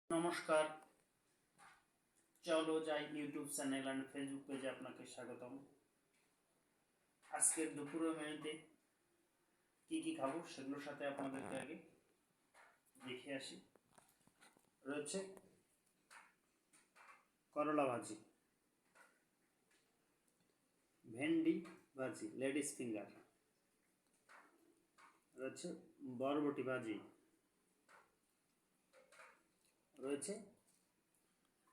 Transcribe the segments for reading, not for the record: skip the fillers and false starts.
নমস্কার, চলো যাই ইউটিউব চ্যানেল অ্যান্ড ফেসবুক পেজে আপনাকে স্বাগতম। আজকের দুপুরের মেনুতে কি কি খাবো সেগুলোর সাথে আপনাদেরকে আগে দেখে আসি। রয়েছে করলা ভাজি, ভেন্ডি ভাজি লেডিস ফিঙ্গার, রয়েছে বরবটি ভাজি, রয়েছে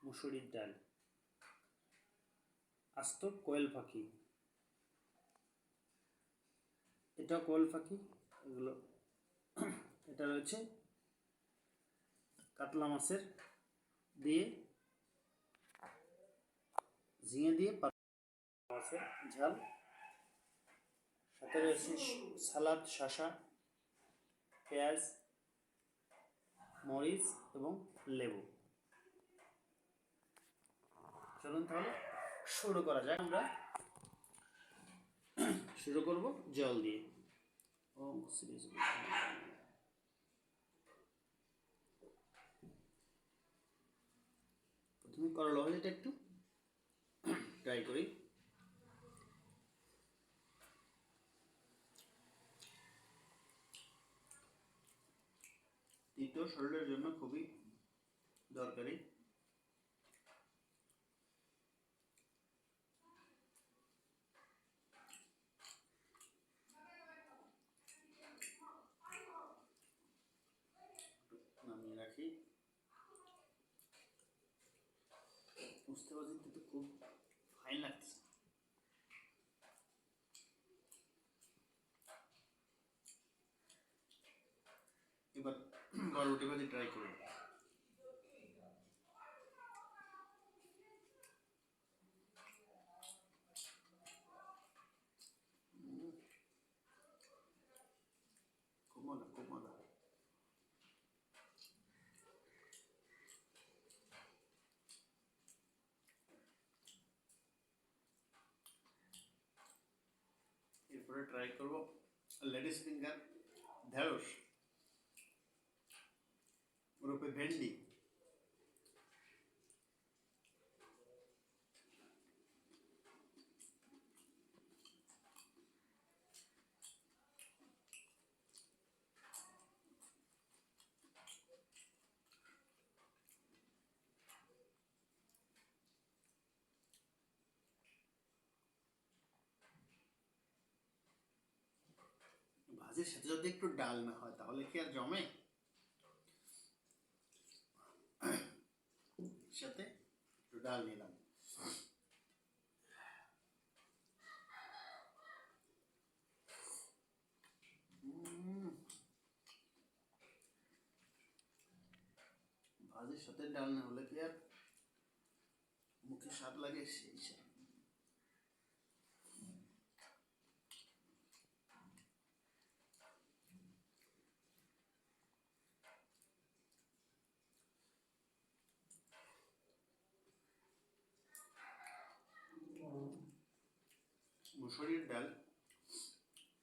মুসুরির ডাল, আস্ত কোয়েল পাখি, এটা কোয়েল পাখি, এগুলো এটা রয়েছে কাতলা মাছের দিয়ে ঝিঙে দিয়ে মাছের ঝাল, সাথে রয়েছে সালাদ, শসা, পেঁয়াজ, মরিচ এবং লেবু। চলুন তাহলে শুরু করা যাক। আমরা শুরু করব জল দিয়ে। প্রথমে করলা ভাজিটা একটু ট্রাই করি। তিতো শরীরের জন্য খুবই দরকারি। নামিয়ে রাখি। বুঝতে পারছি তো খুব ফাইন লাগছে। এবার বরবটি ভাজি ট্রাই করি। খুব মজা, খুব মজা। এরপরে ট্রাই করব লেডিস ফিঙ্গার, ঢেঁড়স ওরূপে ভেন্ডি। ভাজির সাথে যদি একটু ডাল না হয় তাহলে কি আর জমে? সাথে একটু ডাল নিলাম। ভাজির সাথে ডাল না হলে কি আর মুখে স্বাদ লাগে? সেই স্বাদ। মুসুরির ডাল,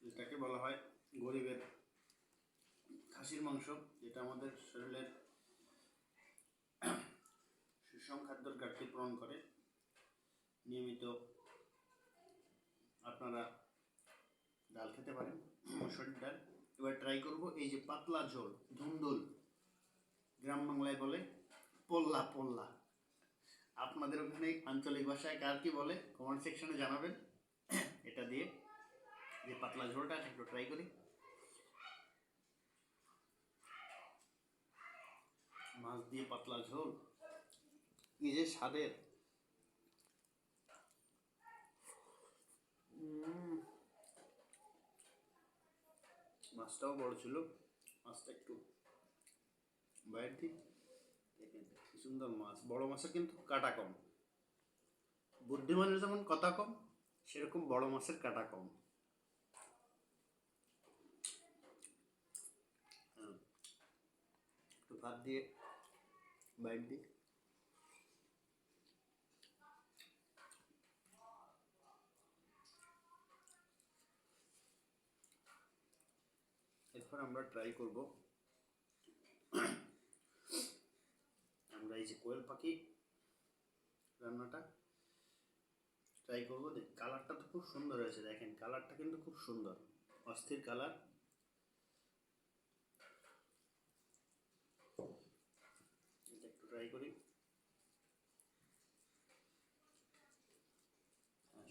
যেটাকে বলা হয় গরিবের খাসির মাংস, যেটা আমাদের শরীরের সুষম খাদ্যের ঘাটতি পূরণ করে। নিয়মিত আপনারা ডাল খেতে পারেন, মুসুরির ডাল। এবার ট্রাই করব এই যে পাতলা ঝোল, ধুন্দুল, গ্রাম বাংলায় বলে পোল্লা। পোল্লা আপনাদের ওখানে আঞ্চলিক ভাষায় কার কি বলে কমেন্ট সেকশনে জানাবেন। এটা দিয়ে যে পাতলা ঝোলটা একটু ট্রাই করি। মাছ দিয়ে পাতলা ঝোল কি যে স্বাদের! মাছটাও বড় ছিল, মাছটা একটু বাইরে দিই। দেখেন কি সুন্দর মাছ। বড় মাছের কিন্তু কাটা কম। বুদ্ধিমানের যেমন কথা কম, সেরকম বড় মাছের কাটা কম। একটু ভাত দিয়ে বাইট দিই। এরপর আমরা ট্রাই করব যে কোয়েল পাখি রান্নাটা ট্রাই করবো। দেখ কালারটা তো খুব সুন্দর হয়েছে, দেখেন কালারটা কিন্তু খুব সুন্দর, অস্থির কালার। এটা একটু ট্রাই করি।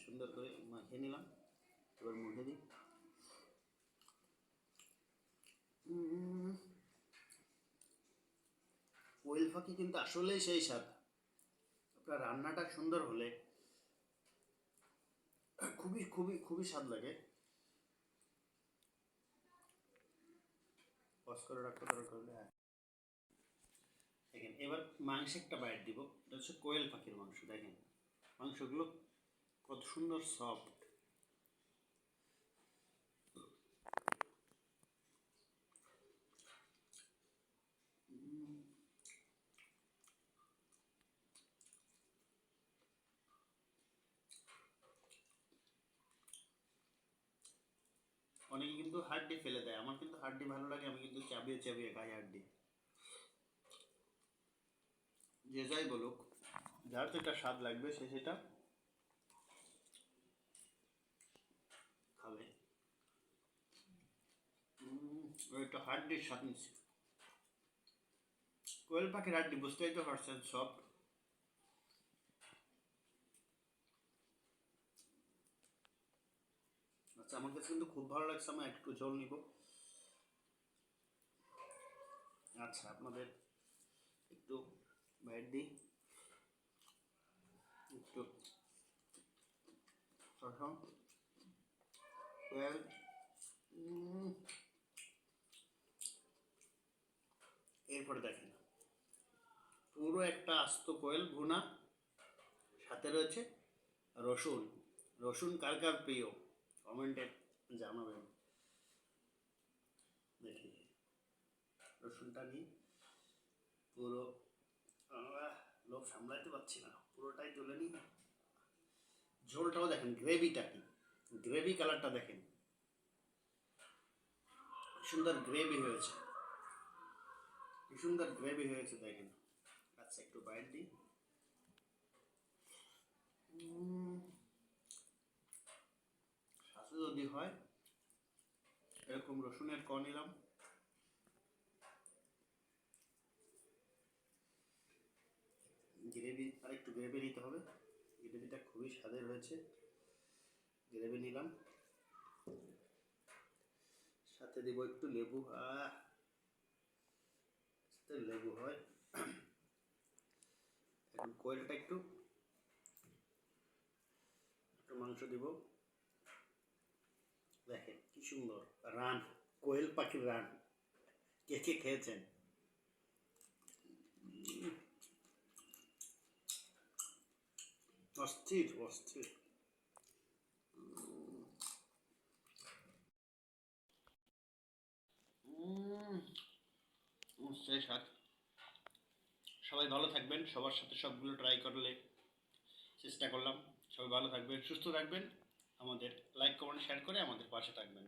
সুন্দর করে মাখিয়ে নিলাম, এবার মুখে দিই। কোয়েল পাখি কিন্তু আসলেই সেই স্বাদ। আপনার রান্নাটা সুন্দর হলে খুবই খুবই খুবই স্বাদ লাগে। পজ করে রাখতে দরকার হলে। দেখেন এবার মাংস একটা বাইট দিব। এটা হচ্ছে কোয়েল পাখির মাংস। দেখেন মাংসগুলো কত সুন্দর সফট। অনেকে কিন্তু হাড্ডি ফেলে দেয়, আমার কিন্তু হাড্ডি ভালো লাগে, আমি কিন্তু চাবিয়ে চাবিয়ে খাই হাড্ডি। যে যাই বলুক, যার যেটা স্বাদ লাগবে সে সেটা খাবে। একটা হাড্ডির স্বাদ নিচ্ছে। কোয়েল পাখির হাড্ডি বুঝতেই তো পারছেন, সব। আচ্ছা আমার কাছে কিন্তু খুব ভালো লাগছে, আমি একটু ঝোল নিব। আচ্ছা আপনাদের একটু বাইট দিই, একটু রসুন, কোয়েল। এরপরে দেখেন পুরো একটা আস্ত কোয়েল ভুনা, সাথে রয়েছে রসুন। রসুন কার কার প্রিয় কমেন্টে জানাবেন। দেখি রসুনটা নিই পুরো, লোভ সামলাইতে পারছি না, পুরোটাই তুলে নিই। ঝোলটাও দেখেন, গ্রেভিটা কি, গ্রেভি কালারটা দেখেন, সুন্দর গ্রেভি হয়েছে, কি সুন্দর গ্রেভি হয়েছে দেখেন। আচ্ছা একটু বাইট দিই। সাথে যদি হয় এরকম রসুনের ক নিলাম। গ্রেভি আর একটু গ্রেভি নিতে হবে, গ্রেভিটা খুবই স্বাদের হয়েছে। গ্রেভি নিলাম, সাথে দিব একটু লেবু। সাথে লেবু হয়। এখন কোয়েলটা একটু একটু মাংস দিব। দেখেন কি সুন্দর রান, কোয়েল পাখির রান। কে কে খেয়েছেন? অস্থির অস্থির। সেই স্বাদ। সবাই ভালো থাকবেন, সবার সাথে সবগুলো ট্রাই করলে চেষ্টা করলাম। সবাই ভালো থাকবেন, সুস্থ থাকবেন, আমাদের লাইক কমেন্ট শেয়ার করে আমাদের পাশে থাকবেন।